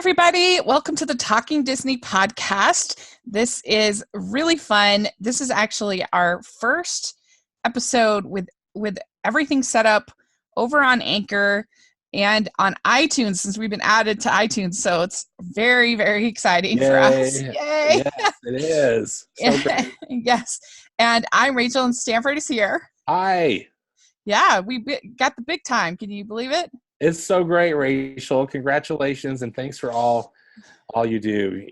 everybody. Welcome to the Talking Disney podcast. This is really fun. This is actually our first episode with everything set up over on Anchor and on iTunes since we've been added to iTunes. So it's very, very exciting for us. Yay! Yes, it is. So great. Yes. And I'm Rachel, and Stanford is here. Hi. Yeah, we got the big time. Can you believe it? It's so great, Rachel. Congratulations, and thanks for all you do.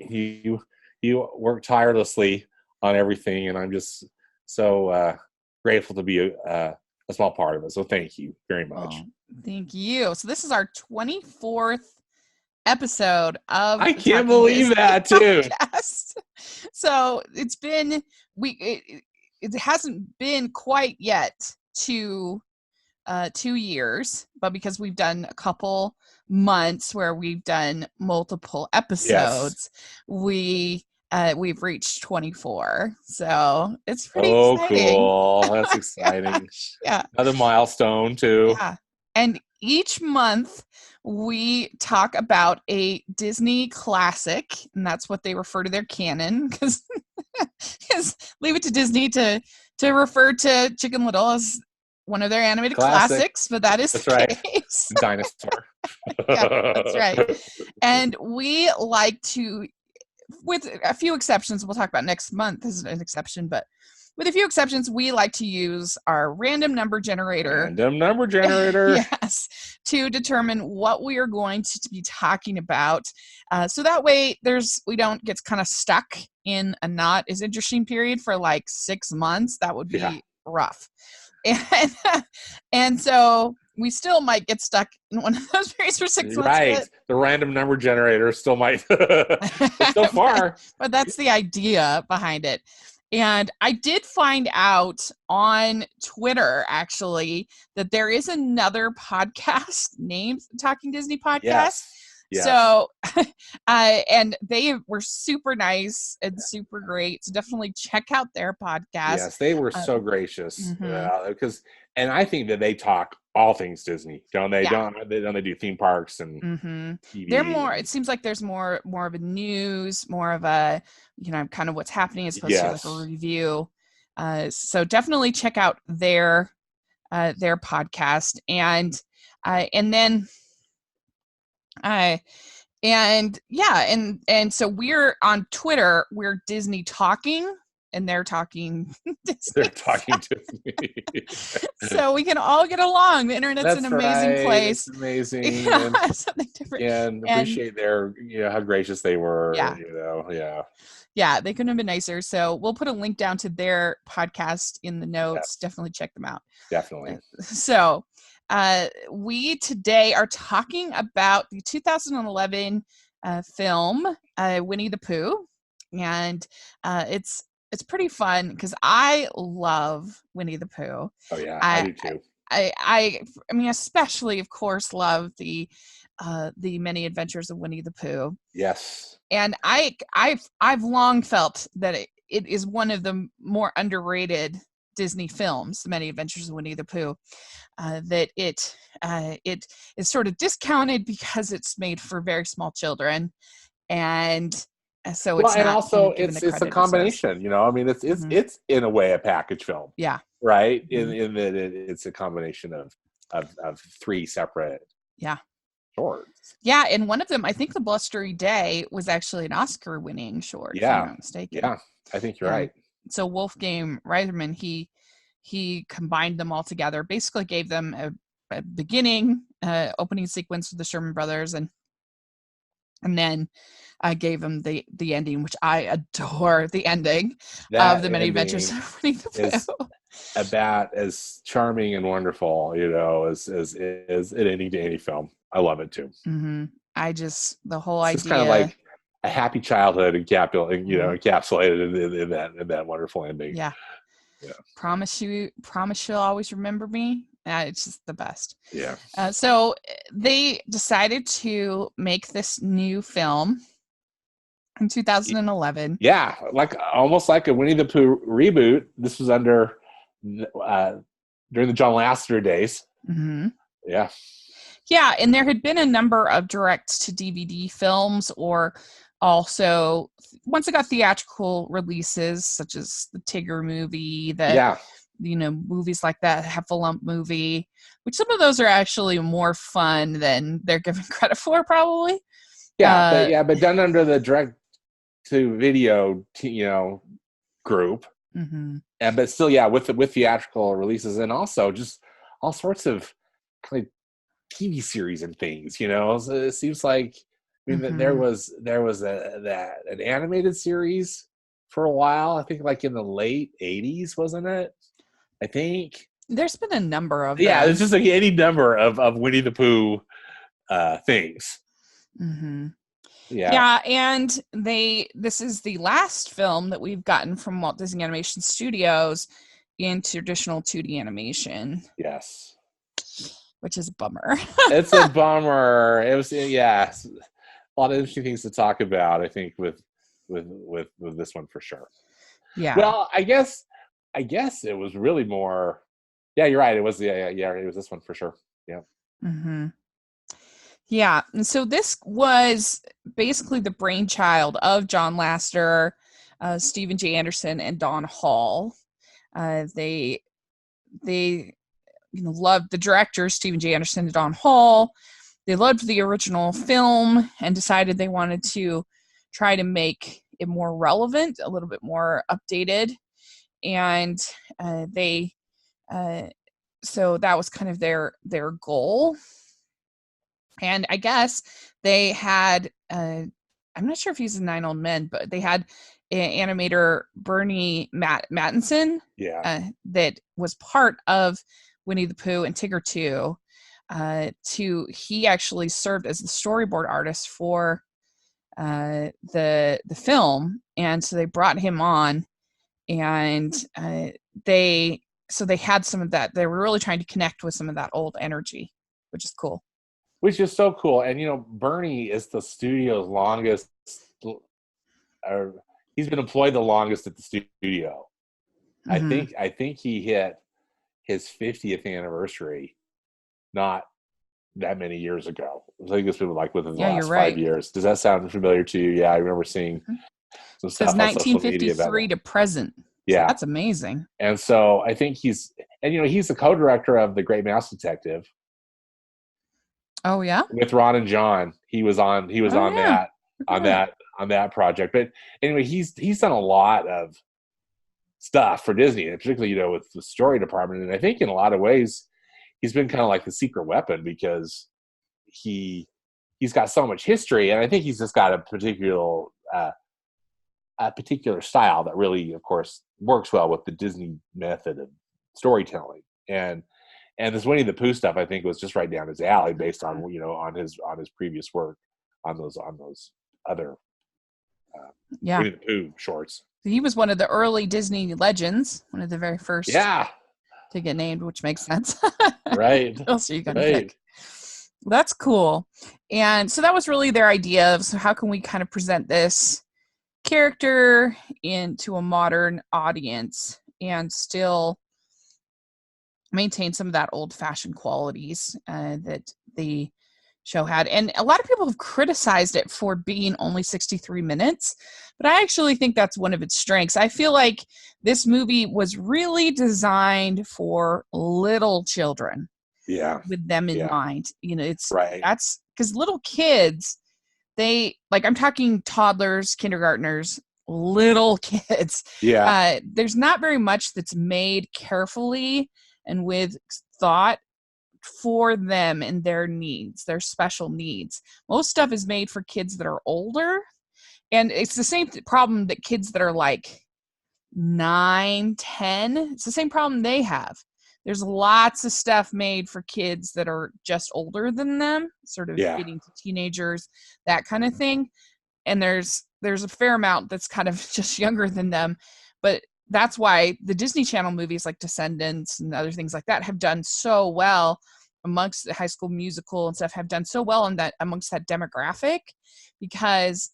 You work tirelessly on everything, and I'm just so grateful to be a small part of it. So thank you very much. Oh, thank you. So this is our 24th episode of I can't believe that too. Podcast. So it's been it hasn't been quite yet 2 years, but because we've done a couple months where we've done multiple episodes, we've reached 24. So it's pretty exciting. Cool. That's exciting. Yeah. Another milestone too. Yeah. And each month we talk about a Disney classic, and that's what they refer to their canon, because leave it to Disney to refer to Chicken Little as one of their animated classics, but that is that's the right. case. Dinosaur. Yeah, that's right. And we like to, with a few exceptions, we'll talk about next month as an exception, but with a few exceptions, we like to use our random number generator. Yes, to determine what we are going to be talking about. So that way we don't get kind of stuck in a not as interesting period for like 6 months. That would be rough. And so we still might get stuck in one of those periods for 6 months. Right. The random number generator still might. It's so far. But that's the idea behind it. And I did find out on Twitter, actually, that there is another podcast named Talking Disney Podcast. Yes. So, and they were super nice and super great. So definitely check out their podcast. Yes, they were so gracious. Because, and I think that they talk all things Disney, don't they? Yeah. Don't they do theme parks and TV? They're more. It seems like there's more of a news, more of a kind of what's happening as opposed to like a review. So definitely check out their podcast, and then. And so we're on Twitter, we're Disney Talking, and they're talking Disney. They're talking Disney. So we can all get along. The internet's an amazing place. It's amazing. Something different. And appreciate their, how gracious they were. Yeah, they couldn't have been nicer. So we'll put a link down to their podcast in the notes. Yeah. Definitely check them out. Definitely. So we today are talking about the 2011 film Winnie the Pooh, and it's pretty fun because I love Winnie the Pooh. Oh yeah, I do too. I mean, especially of course love the Many Adventures of Winnie the Pooh. Yes. And I've long felt that it is one of the more underrated Disney films, The Many Adventures of Winnie the Pooh, that it is sort of discounted because it's made for very small children, and so it's it's a combination. I mean, it's in a way a package film. Yeah. Right. In that it's a combination of 3 separate. Yeah. Shorts. Yeah, and one of them, I think, The Blustery Day, was actually an Oscar-winning short. Yeah. If I'm not mistaken. Yeah, I think you're right. So Wolfgang Reitman, he combined them all together, basically gave them a beginning, opening sequence with the Sherman Brothers, and then gave them the ending, which I adore. The ending of The Many Adventures of Winnie the Pooh. About as charming and wonderful, as an ending to any film. I love it too. Mm-hmm. The whole idea. It's kind of like a happy childhood encapsulated in that wonderful ending. Yeah. Promise you'll always remember me. It's just the best. Yeah. So they decided to make this new film in 2011. Yeah, almost like a Winnie the Pooh reboot. This was during the John Lasseter days. Mm-hmm. Yeah. Yeah, and there had been a number of direct to DVD films, or also once it got theatrical releases, such as the Tigger movie, movies like that, Heffalump movie, which some of those are actually more fun than they're given credit for, probably. But done under the direct to video, group, mm-hmm. but still, with theatrical releases, and also just all sorts of kind of TV series and things. So it seems like Mm-hmm. there was an animated series for a while. I think like in the late '80s, wasn't it? I think there's been a number of them. It's just like any number of Winnie the Pooh things. Mm-hmm. Yeah, and this is the last film that we've gotten from Walt Disney Animation Studios in traditional 2D animation. Yes. Which is a bummer. It's a bummer. It was, a lot of interesting things to talk about, I think, with this one for sure. Yeah. Well, I guess it was really more. Yeah, you're right. It was it was this one for sure. Yeah. Mm-hmm. Yeah, and so this was basically the brainchild of John Lasseter, Stephen J. Anderson, and Don Hall. They loved the directors, Stephen J. Anderson and Don Hall. They loved the original film and decided they wanted to try to make it more relevant, a little bit more updated, and so that was kind of their goal. And I guess they had, I'm not sure if he's in 9 Old Men, but they had animator Bernie Mattinson that was part of Winnie the Pooh and Tigger 2. He actually served as the storyboard artist for the film. And so they brought him on, and they had some of that. They were really trying to connect with some of that old energy, which is cool. Which is so cool. And, Bernie is the studio's longest, he's been employed the longest at the studio. Mm-hmm. I think he hit his 50th anniversary not that many years ago. I think it's been like within the last 5 years. Does that sound familiar to you? Yeah, I remember seeing some stuff on social media about 1953 to present. Yeah. So that's amazing. And so I think he's the co-director of The Great Mouse Detective. Oh yeah, with Ron and John, he was on that project. But anyway, he's done a lot of stuff for Disney, and particularly with the story department. And I think in a lot of ways, he's been kind of like the secret weapon because he's got so much history, and I think he's just got a particular style that really, of course, works well with the Disney method of storytelling. And this Winnie the Pooh stuff, I think, was just right down his alley, based on on his previous work on those other Winnie the Pooh shorts. He was one of the early Disney legends, one of the very first. Yeah. To get named, which makes sense. Right. What else are you gonna pick? That's cool. And so that was really their idea of, so how can we kind of present this character into a modern audience and still maintain some of that old-fashioned qualities that the show had. And a lot of people have criticized it for being only 63 minutes, but I actually think that's one of its strengths. I feel like this movie was really designed for little children. Yeah. With them in mind. It's right. That's because little kids, I'm talking toddlers, kindergartners, little kids. Yeah. There's not very much that's made carefully and with thought for them and their needs, their special needs. Most stuff is made for kids that are older, and it's the same problem that kids that are like 9, 10, it's the same problem they have. There's lots of stuff made for kids that are just older than them, sort of getting to teenagers, that kind of thing. And there's a fair amount that's kind of just younger than them. But that's why the Disney Channel movies like Descendants and other things like that have done so well amongst the High School Musical and stuff, have done so well in that amongst that demographic, because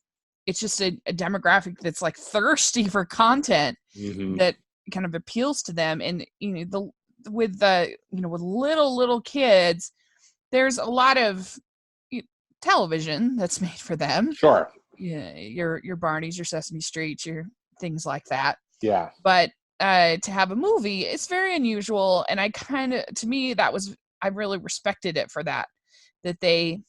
it's just a demographic that's like thirsty for content that kind of appeals to them. And with little kids, there's a lot of television that's made for them. Sure. Yeah, your Barneys, your Sesame Streets, your things like that. Yeah. But to have a movie, it's very unusual, and to me, I really respected it for that they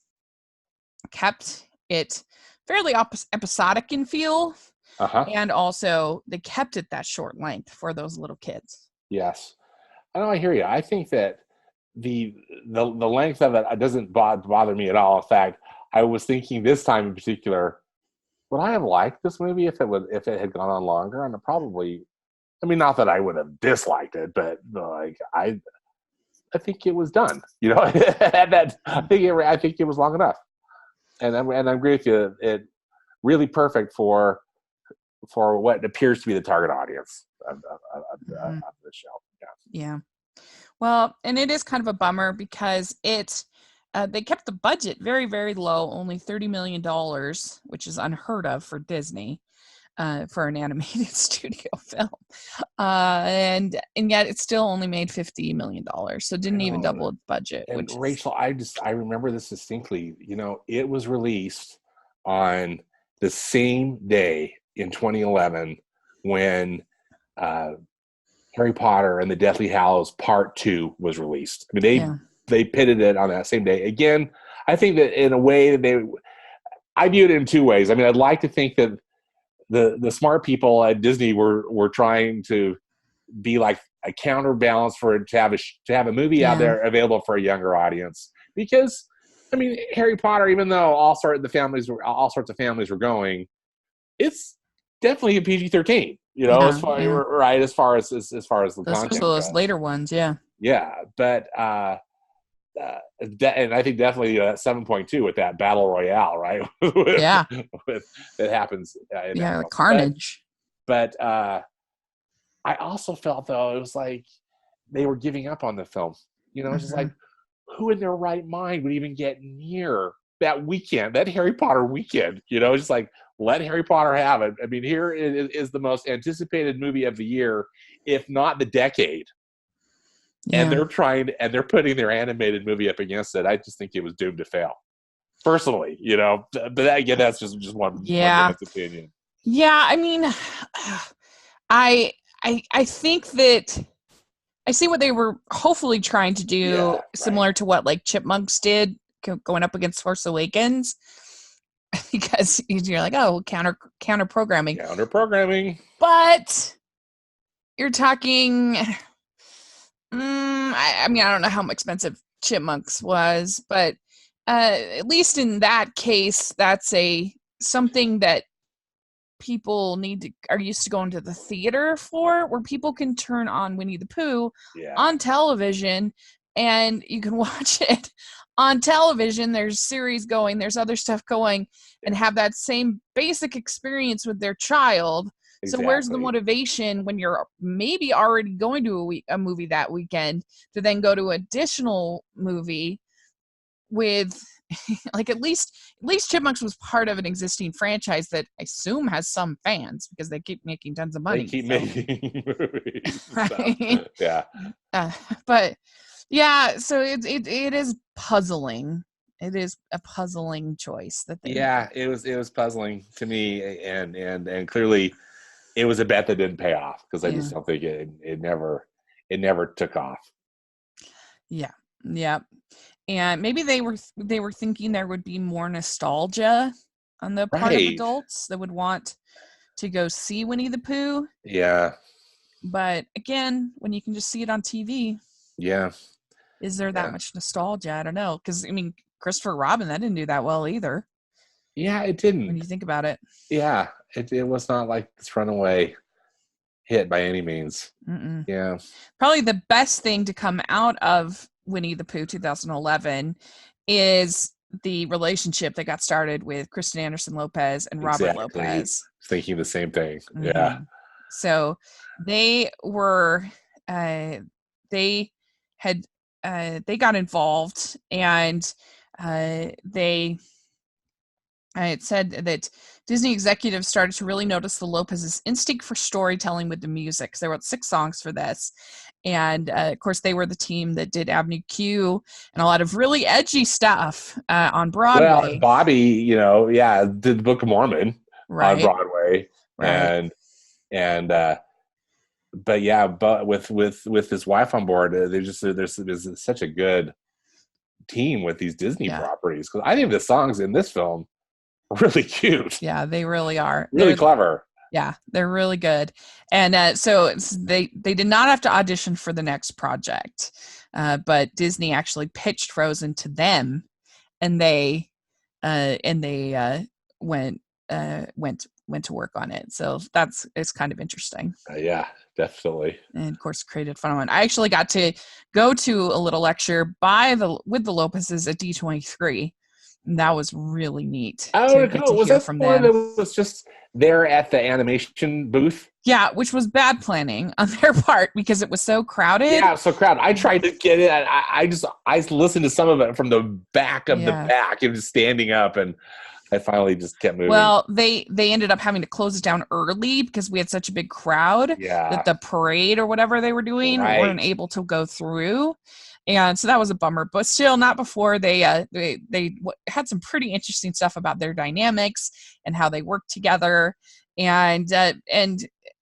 kept it fairly episodic in feel, and also they kept it that short length for those little kids. Yes, I know. I hear you. I think that the length of it doesn't bother me at all. In fact, I was thinking this time in particular, would I have liked this movie if it had gone on longer? And probably, I mean, not that I would have disliked it, but like I think it was done. You know, I think it was long enough, and I'm agree with you. It really perfect for what appears to be the target audience of the show. Yeah. Well, and it is kind of a bummer because they kept the budget very, very low, only $30 million, which is unheard of for Disney, for an animated studio film. And yet it still only made $50 million. So it didn't even double its budget. And Rachel, I remember this distinctly. You know, it was released on the same day in 2011 when Harry Potter and the Deathly Hallows Part 2 was released. I mean, they pitted it on that same day. Again, I think that in a way that I view it in two ways. I mean, I'd like to think that the smart people at Disney were trying to be like a counterbalance for it to have a movie out there available for a younger audience. Because, I mean, Harry Potter, even though all sorts of families were going, it's definitely a PG-13. You know, as far as the content those later ones, yeah, but and I think definitely 7.2 with that battle royale, right? That happens. Like carnage. But I also felt though it was like they were giving up on the film. You know, it's just like who in their right mind would even get near that weekend, that Harry Potter weekend? You know, just like. Let Harry Potter have it. I mean, here is the most anticipated movie of the year, if not the decade. Yeah. And they're putting their animated movie up against it. I just think it was doomed to fail. Personally, you know, but again, that's just one man's opinion. Yeah, I mean, I think that I see what they were hopefully trying to do, similar to what like Chipmunks did going up against Force Awakens. Because you're like, oh, counter programming. But you're talking, I mean, I don't know how expensive Chipmunks was, but at least in that case, that's something that people are used to going to the theater for, where people can turn on Winnie the Pooh on television and you can watch it on television. There's series going, there's other stuff going, and have that same basic experience with their child. Exactly. So where's the motivation when you're maybe already going to a movie that weekend to then go to additional movie with like at least Chipmunks was part of an existing franchise that I assume has some fans because they keep making tons of money. They keep making movies. Right? Yeah. But yeah, so it is puzzling. It is a puzzling choice that they made. It was puzzling to me, and clearly it was a bet that didn't pay off because I just don't think it never took off. Yeah. And maybe they were thinking there would be more nostalgia on the part of adults that would want to go see Winnie the Pooh. Yeah. But again, when you can just see it on TV. Yeah. Is there that much nostalgia? I don't know. Because, I mean, Christopher Robin, that didn't do that well either. Yeah, it didn't. When you think about it. Yeah. It was not like this runaway hit by any means. Mm-mm. Yeah. Probably the best thing to come out of Winnie the Pooh 2011 is the relationship that got started with Kristen Anderson Lopez and Robert Lopez. Thinking the same thing. Mm-hmm. Yeah. So they were, they got involved, and they It said that Disney executives started to really notice the Lopez's instinct for storytelling with the music. They wrote 6 songs for this. And of course, they were the team that did Avenue Q and a lot of really edgy stuff on Well, Broadway. and Bobby, did the Book of Mormon on Right. Broadway, Right. but with his wife on board, there's such a good team with these Disney properties, because I think the songs in this film are really cute. Yeah, they really are. Really clever. Yeah, they're really good. And so they did not have to audition for the next project, but Disney actually pitched Frozen to them, and they went to work on it. So it's kind of interesting. Yeah, definitely. And of course, created fun one. I actually got to go to a little lecture with the Lopez's at D23. And that was really neat. Oh, cool. Was that one that was just there at the animation booth? Yeah, which was bad planning on their part because it was so crowded. Yeah, so crowded. I tried to get it. I listened to some of it from the back of the back and just standing up, and I finally just kept moving. Well, they ended up having to close it down early because we had such a big crowd that the parade or whatever they were doing weren't able to go through. And so that was a bummer, but still not before they had some pretty interesting stuff about their dynamics and how they work together. And that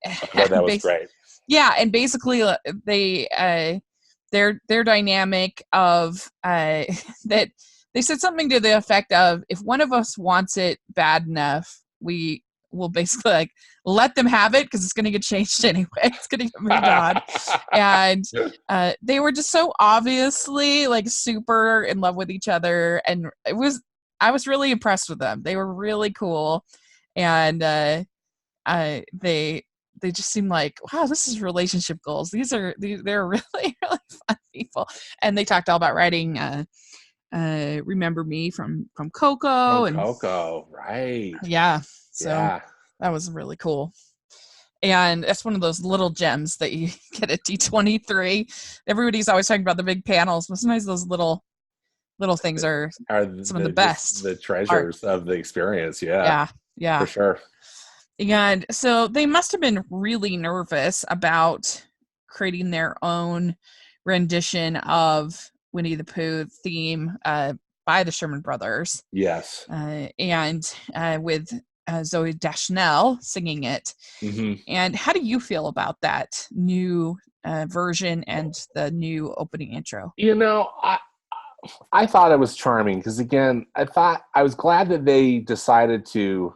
was great. Yeah. And basically their dynamic of that they said something to the effect of, if one of us wants it bad enough, we will basically like let them have it because it's going to get changed anyway. It's going to get moved on. And they were just so obviously like super in love with each other. And I was really impressed with them. They were really cool. And they just seem like, wow, this is relationship goals. They're really, really fun people. And they talked all about writing Remember Me from Coco. Coco, right. Yeah. So that was really cool. And that's one of those little gems that you get at D23. Everybody's always talking about the big panels, but sometimes those little things are some of the best. The treasures of the experience. Yeah. Yeah. For sure. And so they must have been really nervous about creating their own rendition of Winnie the Pooh theme by the Sherman Brothers. Yes. And with Zooey Deschanel singing it. Mm-hmm. And how do you feel about that new version and the new opening intro? I thought it was charming because, again, I was glad that they decided to,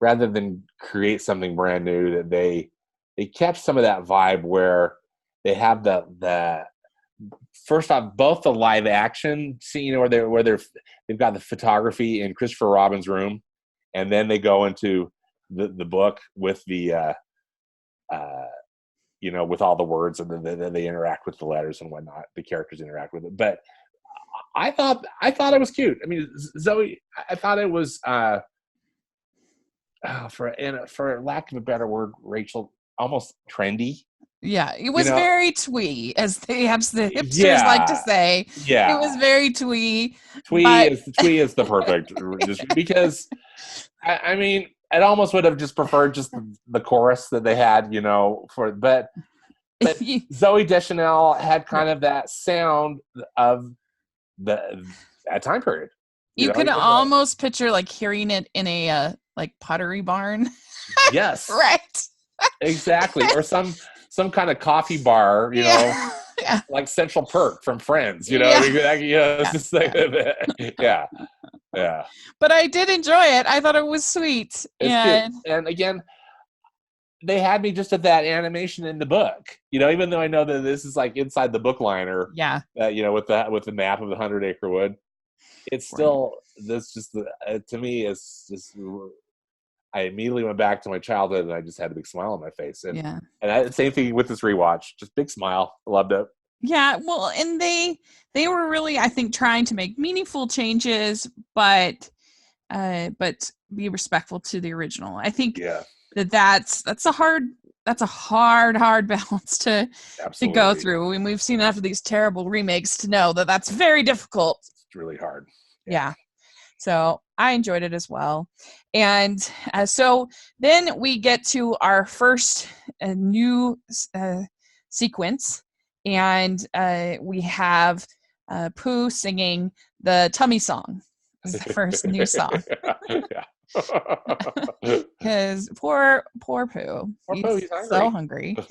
rather than create something brand new, that they kept some of that vibe where they have the first off, both the live action scene where they've got the photography in Christopher Robin's room, and then they go into the book with the with all the words, and then they interact with the letters and whatnot. The characters interact with it, but I thought it was cute. I mean, Zoe, I thought it was for lack of a better word, Rachel, almost trendy. Yeah, it was very twee, as the hipsters like to say. Yeah, it was very twee. Twee is the perfect, just because I mean, it almost would have just preferred just the chorus that they had, but Zooey Deschanel had kind of that sound of that time period. You could almost picture like hearing it in a like pottery barn. Yes. Right. Exactly. Or some kind of coffee bar, like Central Perk from Friends, it's just like, yeah. But I did enjoy it. I thought it was sweet. It's cute. And again, they had me just at that animation in the book, even though I know that this is like inside the book liner, with the map of the 100-acre wood. It's still, this just, to me, it's just, I immediately went back to my childhood and I just had a big smile on my face. And same thing with this rewatch, just big smile. I loved it. Yeah, well, and they were really, I think, trying to make meaningful changes, but be respectful to the original. I think that's a hard balance to go through. And we've seen after these terrible remakes to know that that's very difficult. It's really hard. Yeah. So I enjoyed it as well. And so then we get to our first new sequence, and we have Pooh singing the tummy song. Is the first new song. Yeah. Because poor Pooh. He's so hungry. He's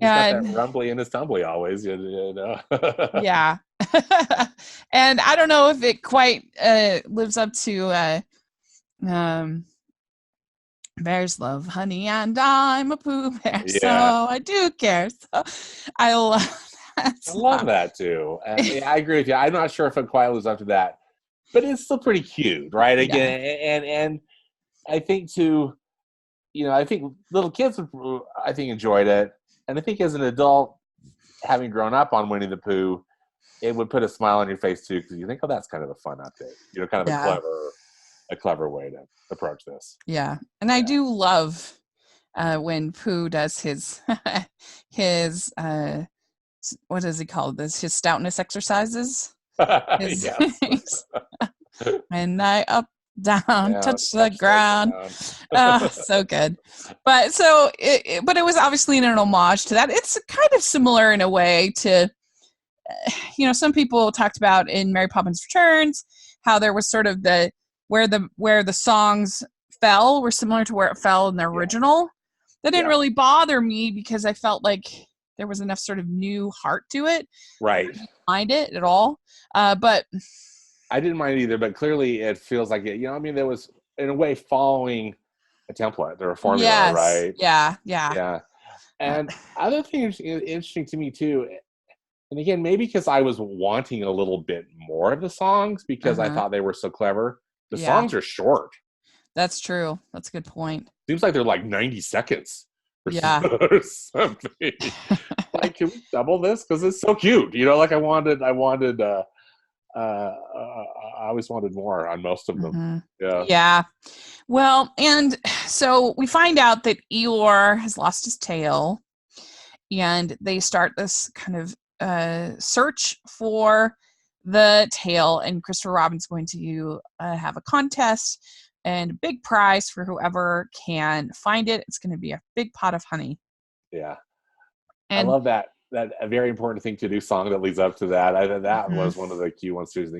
got that rumbly in his tumbly always, you know. Yeah. And I don't know if it quite lives up to bears love honey and I'm a Pooh Bear, so I do care. So I love that song. I love that too. Yeah, I agree with you. I'm not sure if it quite lives up to that, but it's still pretty cute, right? Again, and I think too, I think little kids I think enjoyed it, and I think as an adult, having grown up on Winnie the Pooh, it would put a smile on your face too, because you think, oh, that's kind of a fun update, kind of a clever way to approach this. Yeah, and I do love when Pooh does his his what is he called this? His stoutness exercises. And I up down touch the ground. So good. But but it was obviously an homage to that. It's kind of similar in a way to some people talked about in Mary Poppins Returns how there was sort of where the songs fell were similar to where it fell in the original. That didn't really bother me because I felt like there was enough sort of new heart to it. Right. I didn't mind it at all. But I didn't mind either, but clearly it feels like it. There was, in a way, following a template or a formula, right? Yeah. And other thing interesting to me too, and again, maybe because I was wanting a little bit more of the songs because I thought they were so clever. The songs are short. That's true. That's a good point. Seems like they're like 90 seconds. Or something. Like, can we double this? Because it's so cute. Like I always wanted more on most of them. Yeah. Well, and so we find out that Eeyore has lost his tail, and they start this kind of search for the tail, and Christopher Robin's going to have a contest and a big prize for whoever can find it. It's going to be a big pot of honey. Yeah. And I love that a very important thing to do song that leads up to that. That was one of the key ones too.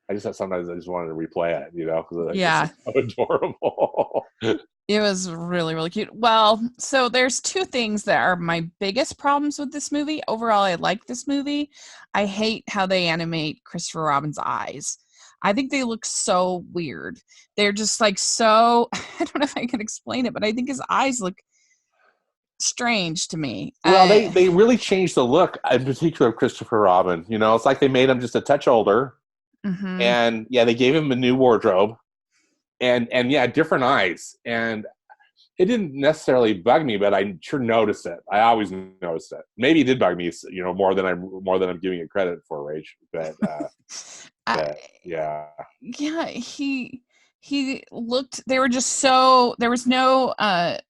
I just sometimes I just wanted to replay it, because it's so adorable. It was really, really cute. Well, so there's two things that are my biggest problems with this movie. Overall, I like this movie. I hate how they animate Christopher Robin's eyes. I think they look so weird. They're just like so, I don't know if I can explain it, but I think his eyes look strange to me. Well, they really changed the look, in particular of Christopher Robin. It's like they made him just a touch older. Mm-hmm. And they gave him a new wardrobe and different eyes. And it didn't necessarily bug me, but I sure noticed it. I always noticed it. Maybe it did bug me, more than I'm giving it credit for, Rach. But he looked. They were just so. There was no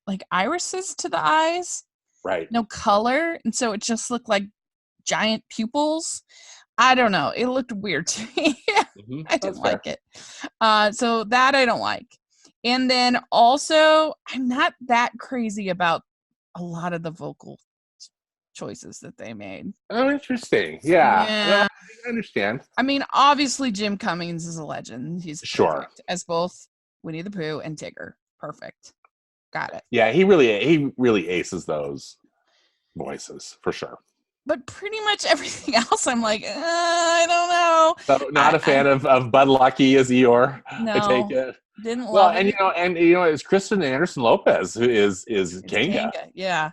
like irises to the eyes, right? No color, and so it just looked like giant pupils. I don't know. It looked weird to me. I didn't like it. So that I don't like. And then also, I'm not that crazy about a lot of the vocal choices that they made. Oh, interesting. Yeah. Well, I understand. I mean, obviously, Jim Cummings is a legend. He's perfect as both Winnie the Pooh and Tigger. Perfect. Got it. Yeah, he really aces those voices for sure. But pretty much everything else, I'm like, I don't know. So not a fan of Bud Lucky as Eeyore. No, I take it. Didn't love it. And it's Kristen Anderson Lopez who is Kanga. Yeah.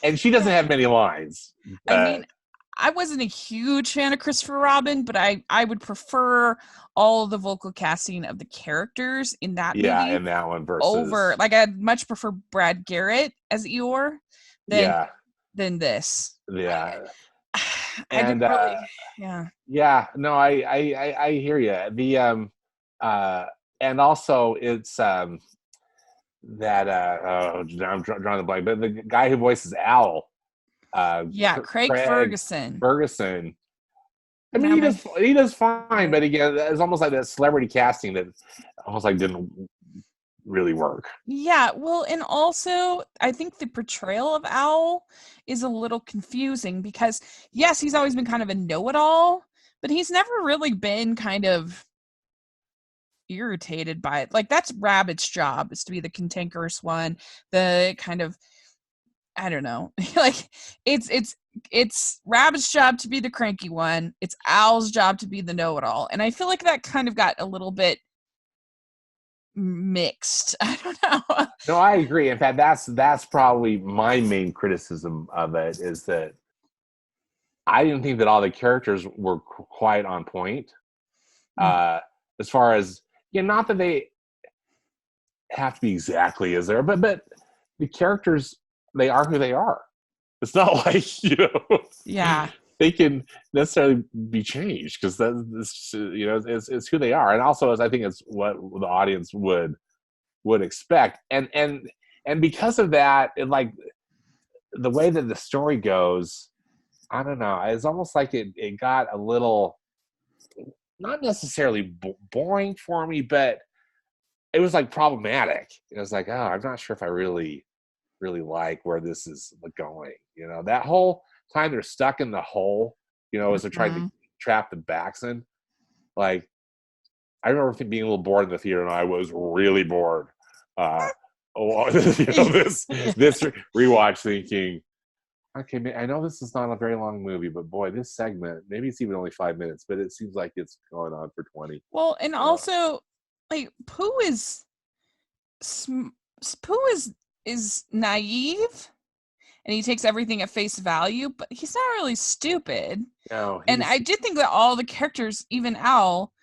And she doesn't have many lines. I mean, I wasn't a huge fan of Christopher Robin, but I would prefer all the vocal casting of the characters in that movie. Yeah, in that one versus over. Like, I'd much prefer Brad Garrett as Eeyore than this. Yeah. I didn't really. Yeah. Yeah. No, I hear you. The and also it's that I'm drawing the blank, but the guy who voices Owl. Craig Ferguson. I mean, Not he does fine, but again, it's almost like that celebrity casting that almost like didn't really work. Yeah, well, and also I think the portrayal of Owl is a little confusing because yes, he's always been kind of a know-it-all, but he's never really been kind of irritated by it. Like that's Rabbit's job is to be the cantankerous one, the kind of I don't know. Like it's Rabbit's job to be the cranky one. It's Owl's job to be the know-it-all. And I feel like that kind of got a little bit mixed. I don't know. No, I agree. In fact, that's probably my main criticism of it is that I didn't think that all the characters were quite on point. As far as not that they have to be exactly as there, but the characters, they are who they are. It's not like Yeah. they can necessarily be changed because that's it's who they are, and also as I think it's what the audience would expect, and because of that, it, like the way that the story goes, I don't know. It's almost like it got a little not necessarily boring for me, but it was like problematic. It was like, oh, I'm not sure if I really like where this is going. That whole time they're stuck in the hole, as they're trying to trap the Baxon. Like, I remember being a little bored in the theater, and I was really bored. This rewatch thinking, okay, I know this is not a very long movie, but boy, this segment, maybe it's even only 5 minutes, but it seems like it's going on for 20. Well, and also, like Pooh is naive, and he takes everything at face value, but he's not really stupid. No, and I did think that all the characters, even Owl,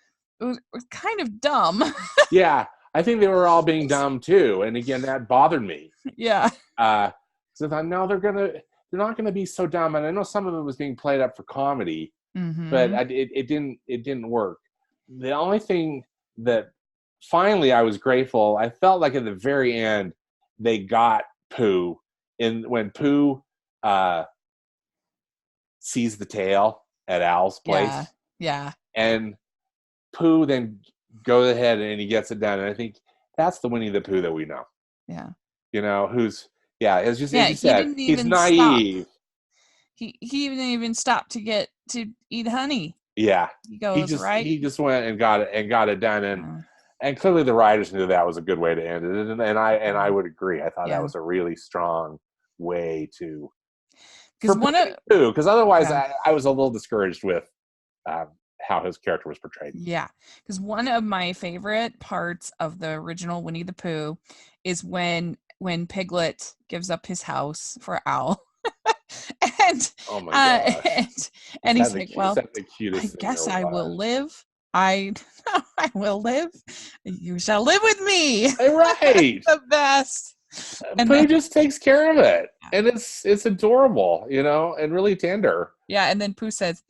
was kind of dumb. Yeah, I think they were all being dumb too, and again, that bothered me. Yeah. So I thought, no, they're not gonna be so dumb, and I know some of it was being played up for comedy, but it didn't work. The only thing that finally I was grateful, I felt like at the very end they got Pooh, when Pooh sees the tail at Owl's place. Yeah. And Pooh then goes ahead and he gets it done, and I think that's the Winnie the Pooh that we know. Yeah. Who's as you said, he's naive. Stop. He didn't even stop to eat honey. Yeah. He goes, he just went and got it done, and clearly the writers knew that was a good way to end it, and I would agree. I thought that was a really strong way to, because otherwise I was a little discouraged with how his character was portrayed. Yeah, because one of my favorite parts of the original Winnie the Pooh is when Piglet gives up his house for Owl. And oh my gosh. And he's like, well, I guess I will live. I will live. You shall live with me. Right. The best. And Pooh just takes care of it. And it's adorable, and really tender. Yeah, and then Pooh says,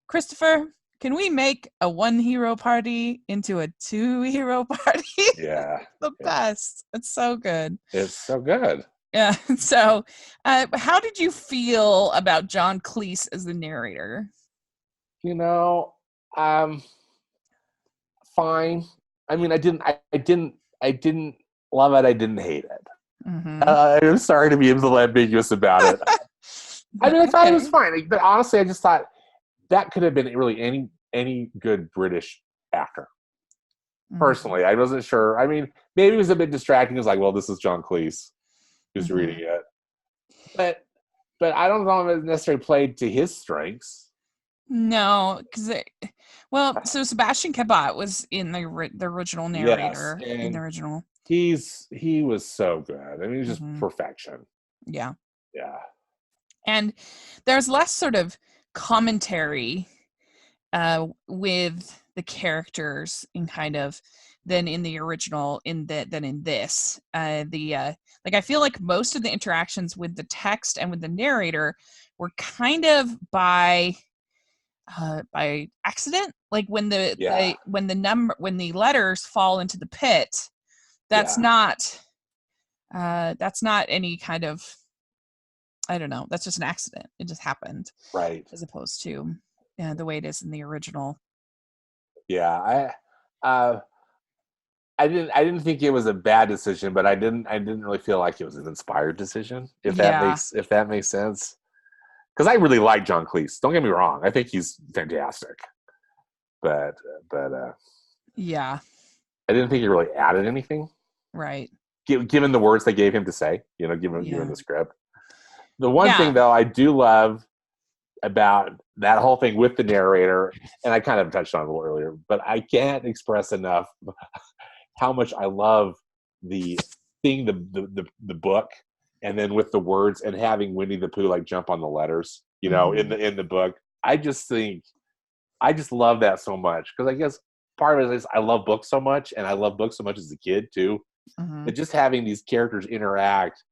Christopher, can we make a 1-hero party into a 2-hero party? Yeah. The best. It's so good. It's so good. Yeah. So, how did you feel about John Cleese as the narrator? Fine. I mean, I didn't love it. I didn't hate it. I'm sorry to be a little ambiguous about it. I mean, I thought it was fine, but honestly, I just thought that could have been really any good British actor. Personally, I wasn't sure. I mean, maybe it was a bit distracting. It was like, well, this is John Cleese who's reading it, but I don't know if it necessarily played to his strengths. No, because so Sebastian Cabot was in the original narrator. Yes, in the original, he was so good. I mean, it was just perfection. Yeah. And there's less sort of commentary with the characters in kind of than in the original than in this. I feel like most of the interactions with the text and with the narrator were kind of by accident. Like when when the letters fall into the pit, that's not any kind of, I don't know, that's just an accident. It just happened. Right. As opposed to the way it is in the original. Yeah, I didn't think it was a bad decision, but I didn't really feel like it was an inspired decision. If that Yeah. makes sense, because I really like John Cleese. Don't get me wrong, I think he's fantastic, but Yeah. I didn't think he really added anything. Right. Given the words they gave him to say, given the script. The one Yeah. thing though I do love about that whole thing with the narrator, and I kind of touched on it a little earlier, but I can't express enough how much I love the thing, the book, and then with the words and having Winnie the Pooh like jump on the letters, in the book. I just love that so much because I guess part of it is I love books so much, and I love books so much as a kid too. Mm-hmm. But just having these characters interact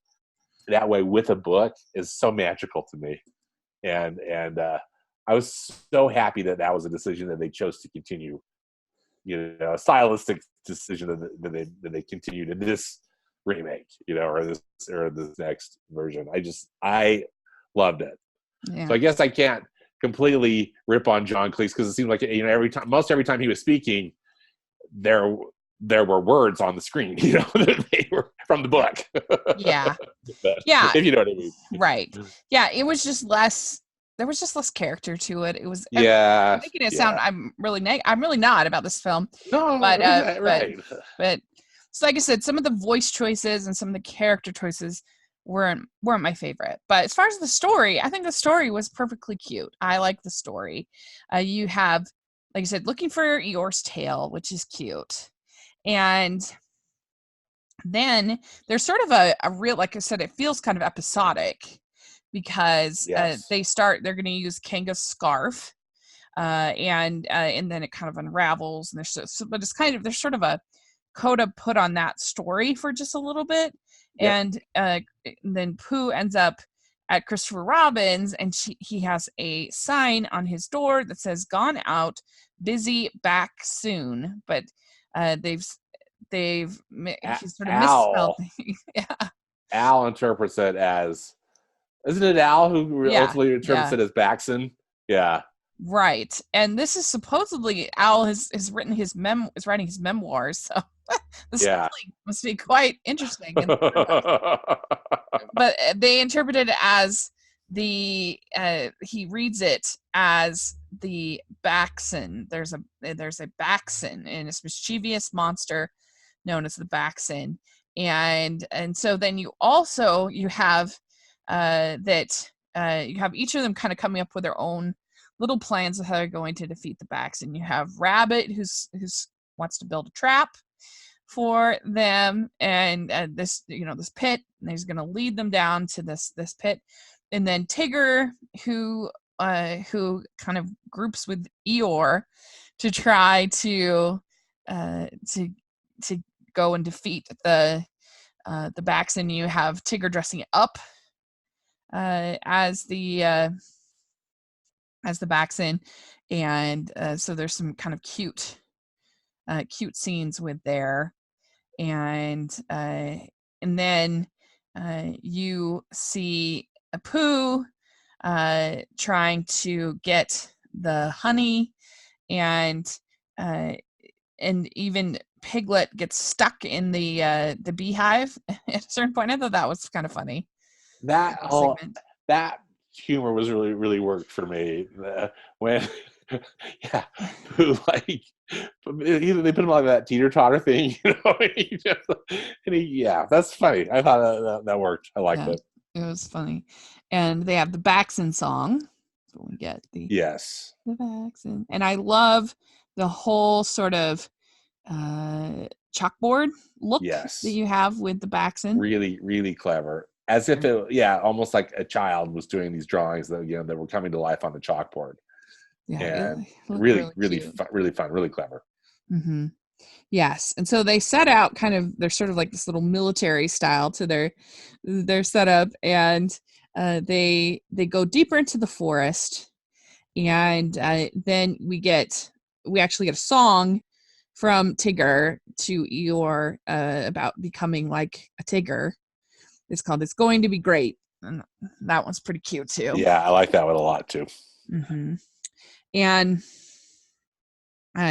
that way with a book is so magical to me, and I was so happy that was a decision that they chose to continue. A stylistic decision that they continued in this remake, or this next version. I loved it. Yeah. So I guess I can't completely rip on John Cleese because it seemed like every time he was speaking, there were words on the screen, they were from the book. Yeah. But, Yeah. if you know what I mean. Right. Yeah. It was just less. There was just less character to it. It was. Yeah. I'm making it sound. I'm really I'm really not about this film. No. But right. But so, like I said, some of the voice choices and some of the character choices weren't my favorite. But as far as the story, I think the story was perfectly cute. I like the story. You have, like I said, looking for Eeyore's tail, which is cute, and then there's sort of a real, like I said, it feels kind of episodic because Yes. they're going to use Kanga's scarf, and then it kind of unravels, and but it's kind of, there's sort of a coda put on that story for just a little bit. Yep. And then Pooh ends up at Christopher Robin's, and he has a sign on his door that says "Gone out, busy, back soon." But he's sort of misspelled. Yeah. Al interprets it as, isn't it Al who ultimately interprets it as Baxon? Yeah. Right. And this is supposedly Al is writing his memoirs, so this must be quite interesting. But they interpret it as he reads it as the Baxon. There's a Baxon, and it's a mischievous monster known as the Baxon. And so then you have that you have each of them kind of coming up with their own little plans of how they're going to defeat the Baxon. You have Rabbit, who's wants to build a trap for them, and this pit, and he's going to lead them down to this pit. And then Tigger, who kind of groups with Eeyore to try to go and defeat the Baxon. You have Tigger dressing up as the Baxon, and so there's some kind of cute scenes with there, and then you see a Pooh trying to get the honey, and even Piglet gets stuck in the beehive at a certain point. I thought that was kind of funny. That humor was really worked for me when who like either they put him on that teeter-totter thing, and that's funny. I thought that worked. I liked it. It was funny. And they have the Baxon song, so we get the Baxon, and I love the whole sort of chalkboard look that you have with the Baxon. Really clever. As if it, almost like a child was doing these drawings that that were coming to life on the chalkboard. Yeah, and really fun, really clever. Mm-hmm. Yes, and so they set out they're sort of like this little military style to their setup, and they go deeper into the forest, and then we actually get a song from Tigger to Eeyore about becoming like a Tigger. It's called "It's Going to Be Great," and that one's pretty cute too. Yeah, I like that one a lot too. Mm-hmm. And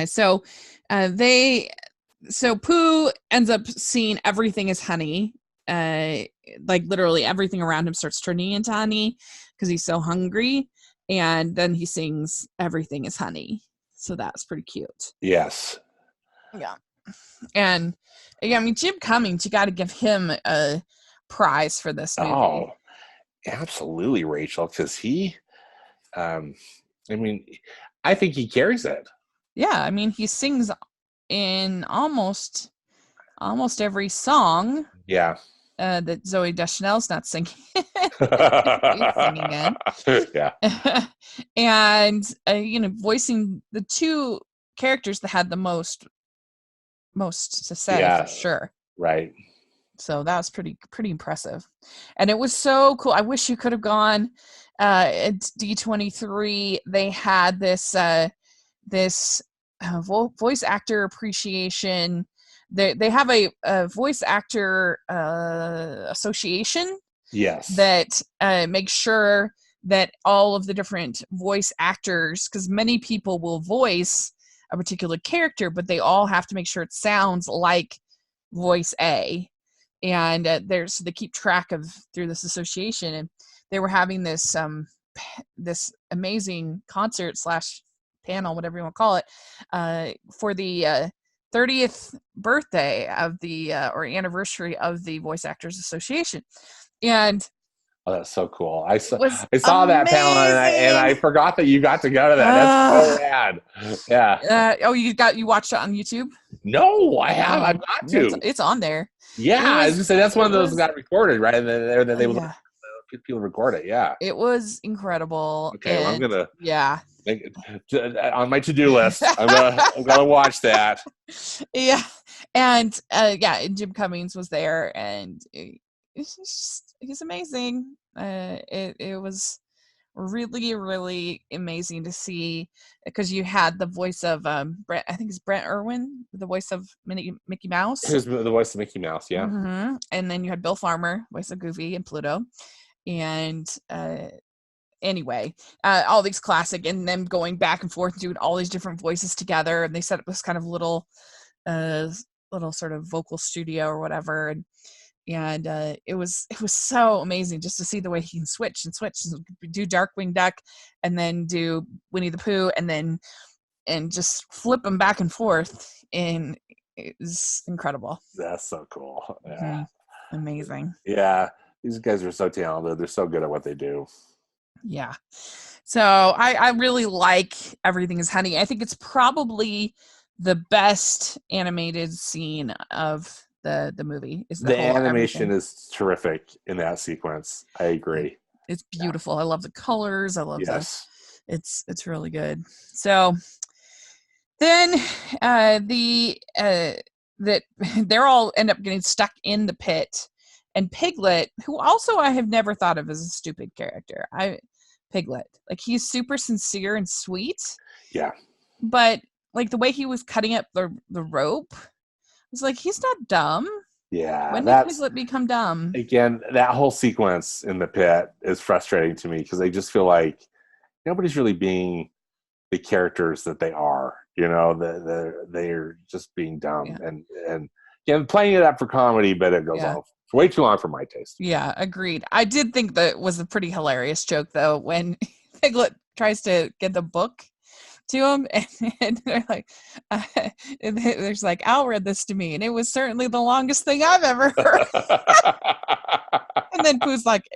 so Pooh ends up seeing everything as honey. Like literally everything around him starts turning into honey because he's so hungry. And then he sings "Everything is Honey." So that's pretty cute. Yes. Yeah. And yeah, I mean, Jim Cummings, you got to give him a prize for this movie. Oh, absolutely, Rachel, because he, I mean, I think he carries it. Yeah, I mean, he sings in almost every song. Yeah. That Zooey Deschanel's not singing. He's singing in. Yeah. And voicing the two characters that had the most to say, for sure. Right. So that was pretty impressive. And it was so cool. I wish you could have gone at D23. They had this voice actor appreciation. They have a voice actor association. Yes. That makes sure that all of the different voice actors, because many people will voice a particular character, but they all have to make sure it sounds like voice A. And they keep track of through this association, and they were having this this amazing concert / panel, whatever you want to call it, for the 30th birthday of the or anniversary of the Voice Actors Association. And oh, that's so cool. I saw amazing. that panel, and I forgot that you got to go to that. That's so rad. Yeah. You watched it on YouTube? No, I have. I've got to. It's on there. Yeah, I was gonna say that's one of those that got recorded, right? And then they would get people to record it. Yeah, it was incredible. Okay, well, I'm gonna make it on my to-do list. I'm gonna watch that. Yeah, and Jim Cummings was there, and he's amazing. It was really, really amazing to see, because you had the voice of Brent, I think it's Brent Irwin, the voice of Mickey Mouse. Who's the voice of Mickey Mouse? Yeah. Mm-hmm. And then you had Bill Farmer, voice of Goofy and Pluto, and anyway, all these classic, and them going back and forth doing all these different voices together, and they set up this kind of little sort of vocal studio or whatever, and it was so amazing just to see the way he can switch and do Darkwing Duck and then do Winnie the Pooh and just flip them back and forth, and it was incredible. That's so cool. Yeah. Mm-hmm. Amazing. Yeah, these guys are so talented. They're so good at what they do. Yeah. So I really like Everything is Honey. I think it's probably the best animated scene of the movie. Is the whole animation everything. Is terrific in that sequence. I agree. It's beautiful. I love the colors. I love it's really good. So then that they're all end up getting stuck in the pit, and Piglet, who also I have never thought of as a stupid character. Piglet, like, he's super sincere and sweet. Yeah. But like the way he was cutting up the rope, it's like, he's not dumb. Yeah. When did Piglet become dumb? Again, that whole sequence in the pit is frustrating to me, because they just feel like nobody's really being the characters that they are. They're just being dumb, and again, playing it up for comedy, but it goes off way too long for my taste. Yeah, agreed. I did think that was a pretty hilarious joke, though, when Piglet tries to get the book to him, and they're like, there's like, Al read this to me, and it was certainly the longest thing I've ever heard. And then Pooh's like,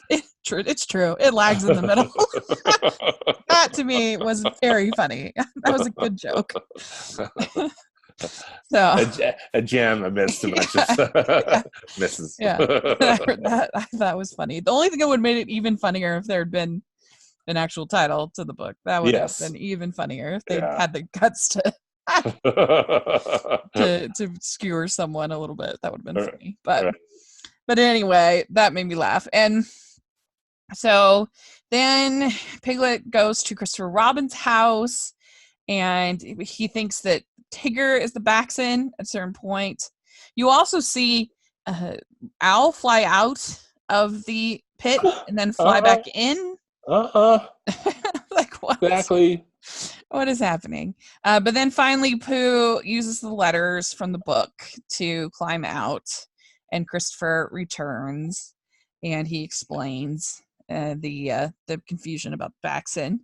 it's true. It lags in the middle. That to me was very funny. That was a good joke. So a gem amidst a bunch of misses. Yeah, I heard that. I thought was funny. The only thing that would have made it even funnier if there had been an actual title to the book. That would have been even funnier if they had the guts to skewer someone a little bit. That would have been funny. But anyway, that made me laugh. And so then Piglet goes to Christopher Robin's house, and he thinks that Tigger is the Baxen at a certain point. You also see Owl fly out of the pit and then fly back in. Like, what? exactly. What is happening? But then finally, Pooh uses the letters from the book to climb out, and Christopher returns, and he explains the confusion about Baxen.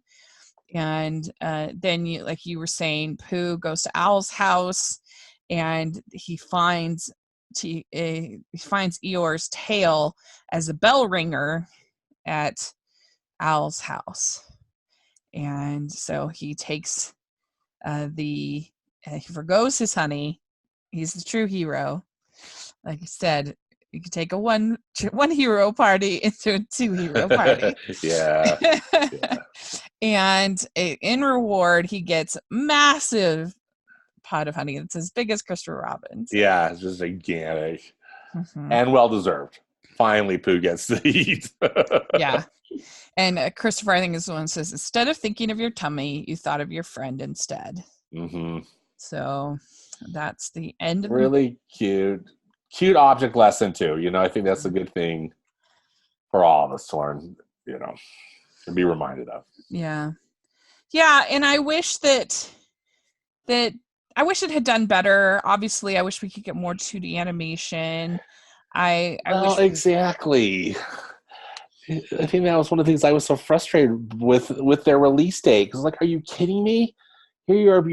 And then, like you were saying, Pooh goes to Owl's house, and he finds Eeyore's tail as a bell ringer at Owl's house. And so he takes he forgoes his honey. He's the true hero. Like I said, you could take a one hero party into a 2 hero party. Yeah. And in reward, he gets massive pot of honey. It's as big as Christopher Robin's. Yeah, it's just gigantic. And well deserved. Finally, Pooh gets to eat. Yeah. And Christopher, I think, is the one who says, instead of thinking of your tummy, you thought of your friend instead. So that's the end of really cute object lesson too. I think that's a good thing for all of us to learn, to be reminded of. Yeah. And I wish that I wish it had done better. Obviously, I wish we could get more 2D animation. I wish exactly. I think that was one of the things I was so frustrated with their release date. Because, like, are you kidding me? Here you are,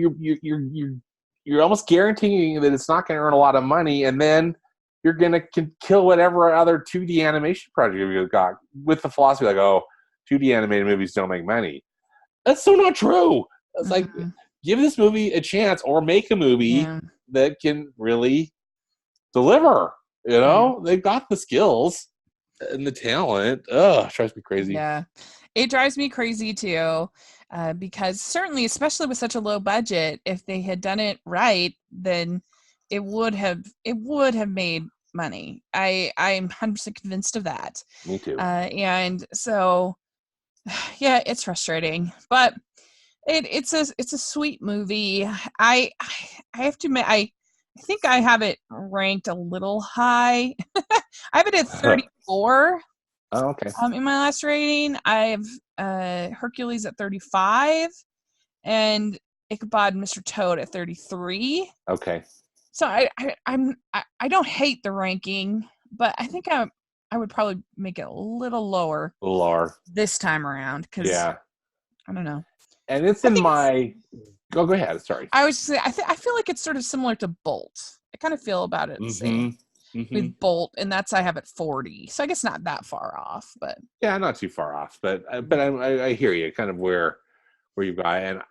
you're almost guaranteeing that it's not going to earn a lot of money, and then you're going to kill whatever other 2D animation project you've got with the philosophy like, oh, 2D animated movies don't make money. That's so not true. It's like, give this movie a chance, or make a movie that can really deliver. They've got the skills and the talent. It drives me crazy. Yeah, it drives me crazy too, because certainly, especially with such a low budget, if they had done it right, then it would have made money. I'm 100% convinced of that. Me too. And so, yeah, it's frustrating, but it's a sweet movie. I have to admit, I think I have it ranked a little high. I have it at 34. Oh, okay. In my last rating, I have Hercules at 35, and Ichabod and Mr. Toad at 33. Okay. So I don't hate the ranking, but I think I would probably make it a little lower. This time around, because I don't know. And it's in my. Go ahead. Sorry. I was just saying, I feel like it's sort of similar to Bolt. I kind of feel about it the same with Bolt, and I have it 40. So I guess not that far off, but not too far off. But I hear you, kind of where you've got, and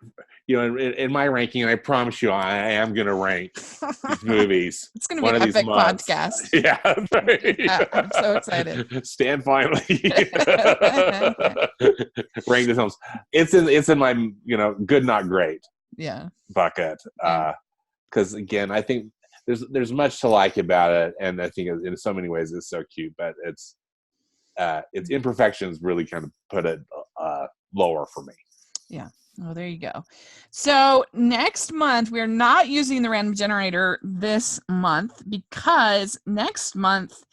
in my ranking, I promise you, I am going to rank these movies. It's going to be an epic podcast. Yeah, I'm so excited. Stand finally. Rank the films. It's in my good not great. Yeah. Bucket. Because again, I think there's much to like about it, and I think in so many ways it's so cute, but its imperfections really kind of put it lower for me. Yeah. Oh, there you go. So next month, we're not using the random generator this month, because next month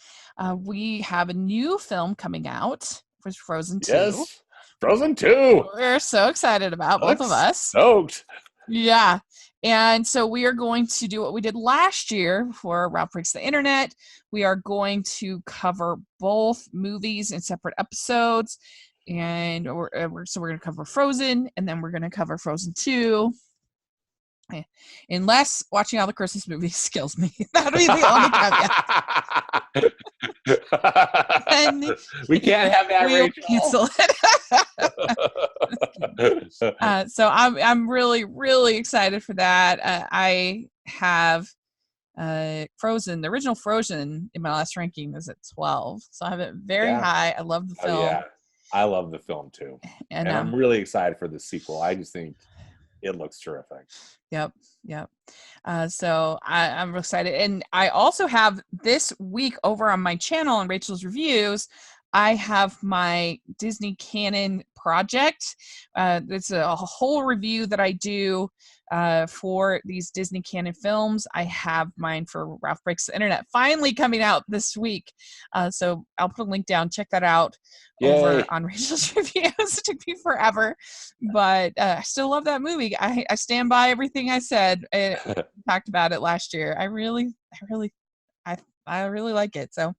we have a new film coming out for Frozen 2. Yes, Frozen 2. We're so excited about both of us. Stoked. Yeah. And so we are going to do what we did last year for Ralph Breaks the Internet. We are going to cover both movies in separate episodes. And we're going to cover Frozen, and then we're going to cover Frozen 2. Unless watching all the Christmas movies kills me. That'll be the only caveat. And we can't have that, we'll Rachel. Cancel it. So I'm really, really excited for that. I have Frozen, the original Frozen, in my last ranking is at 12. So I have it very high. I love the film. Oh, yeah. I love the film too. And I'm really excited for the sequel. I just think it looks terrific. Yep. So I'm real excited. And I also have this week over on my channel on Rachel's Reviews, I have my Disney Canon project. It's a whole review that I do for these Disney Canon films. I have mine for Ralph Breaks the Internet finally coming out this week. So I'll put a link down. Check that out over Yay. on Rachel's Reviews. It took me forever, but I still love that movie. I stand by everything I said. I talked about it last year. I really like it. So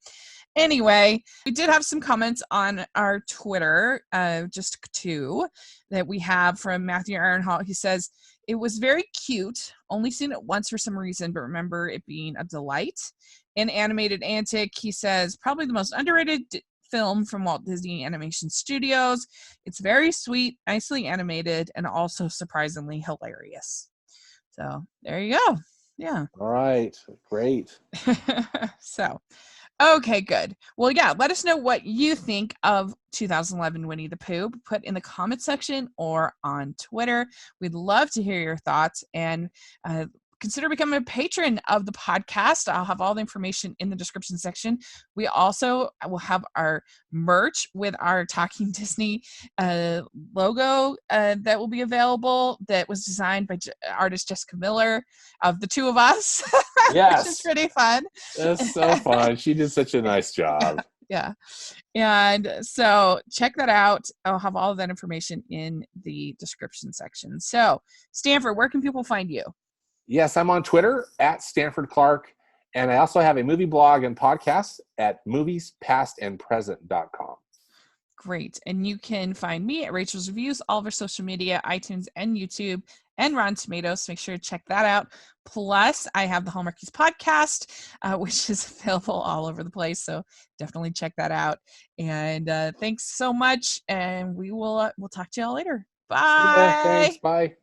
anyway, we did have some comments on our Twitter, just two that we have from Matthew Ironhall. He says, it was very cute. Only seen it once for some reason, but remember it being a delight. In Animated Antic, he says, probably the most underrated film from Walt Disney Animation Studios. It's very sweet, nicely animated, and also surprisingly hilarious. So there you go. Yeah. All right. Great. So, okay, good. Well, yeah, let us know what you think of 2011 Winnie the Pooh. Put in the comment section or on Twitter. We'd love to hear your thoughts, and consider becoming a patron of the podcast. I'll have all the information in the description section. We also will have our merch with our Talking Disney logo that will be available, that was designed by artist Jessica Miller, of the two of us. Yes. Which is pretty fun. That's so fun. She did such a nice job. Yeah. And so check that out. I'll have all of that information in the description section. So, Stanford, where can people find you? Yes, I'm on Twitter at Stanford Clark, and I also have a movie blog and podcast at moviespastandpresent.com. Great. And you can find me at Rachel's Reviews, all of our social media, iTunes and YouTube, and Rotten Tomatoes. So make sure to check that out. Plus, I have the Hallmarkies podcast, which is available all over the place. So definitely check that out. And thanks so much. And we'll talk to y'all later. Bye. Yeah, thanks. Bye.